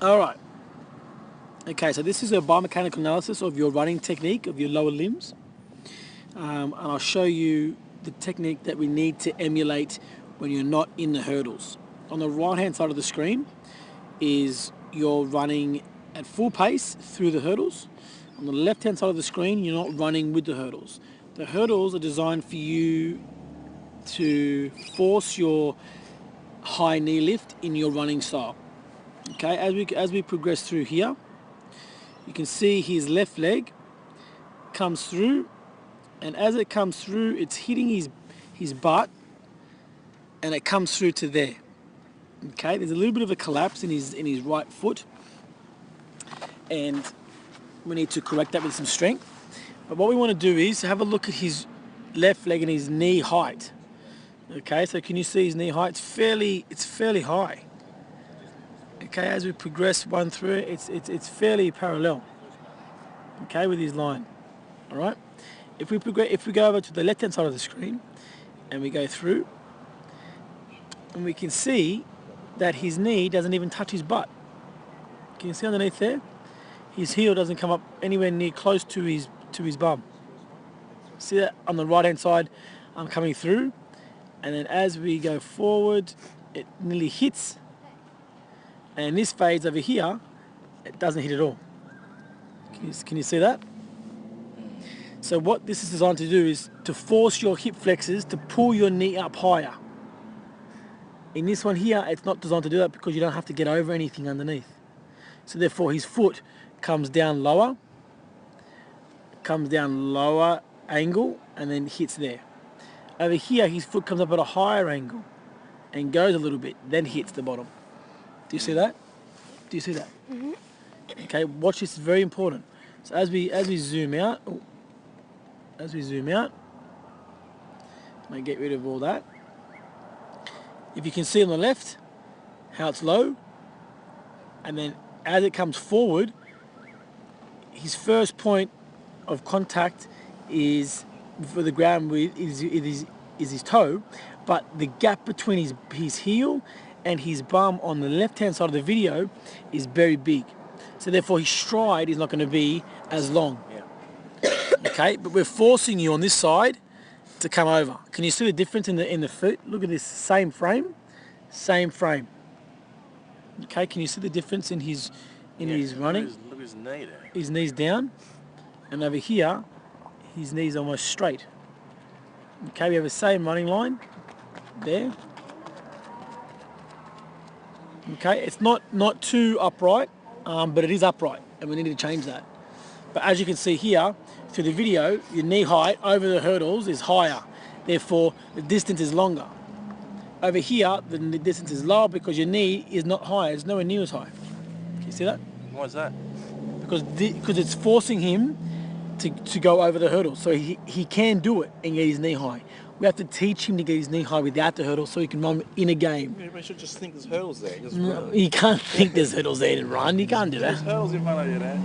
All right. Okay, so this is a biomechanical analysis of your running technique of your lower limbs. And I'll show you the technique that we need to emulate when you're not in the hurdles. On the right-hand side of the screen is you're running at full pace through the hurdles. On the left-hand side of the screen, you're not running with the hurdles. The hurdles are designed for you to force your high knee lift in your running style. Okay, as we progress through here, you can see his left leg comes through, and as it comes through, it's hitting his butt, and it comes through to there. Okay, there's a little bit of a collapse in his right foot, and we need to correct that with some strength. But what we want to do is have a look at his left leg and his knee height. Okay, so can you see his knee height? It's fairly high. Okay, as we progress one through it, it's fairly parallel. Okay, with his line. All right. If we go over to the left-hand side of the screen, and we go through, and we can see that his knee doesn't even touch his butt. Can you see underneath there? His heel doesn't come up anywhere near close to his bum. See that on the right-hand side? I'm coming through, and then as we go forward, it nearly hits. And this fades over here, it doesn't hit at all. Can you see that? So what this is designed to do is to force your hip flexors to pull your knee up higher. In this one here, it's not designed to do that because you don't have to get over anything underneath. So therefore his foot comes down lower angle, and then hits there. Over here, his foot comes up at a higher angle and goes a little bit, then hits the bottom. Do you see that? Do you see that? Mm-hmm. Okay, watch this, is very important. So as we zoom out, I'm gonna get rid of all that. If you can see on the left how it's low, and then as it comes forward, his first point of contact is for the ground with is his toe, but the gap between his heel and his bum on the left-hand side of the video is very big. So therefore his stride is not going to be as long. Yeah. Okay, but we're forcing you on this side to come over. Can you see the difference in the foot? Look at this, same frame. Okay, can you see the difference in his running? Look at his knee there. His knee's down, and over here, his knee's almost straight. Okay, we have the same running line there. Okay, it's not too upright, but it is upright, and we need to change that. But as you can see here, through the video, your knee height over the hurdles is higher. Therefore, the distance is longer. Over here, the distance is lower because your knee is not high. It's nowhere near as high. Can you see that? Why is that? Because it's forcing him to go over the hurdle. So he can do it and get his knee high. We have to teach him to get his knee high without the hurdle so he can run in a game. We should just think there's hurdles there. Just no, you can't think there's hurdles there to run. You can't do that. There's hurdles in front of you there.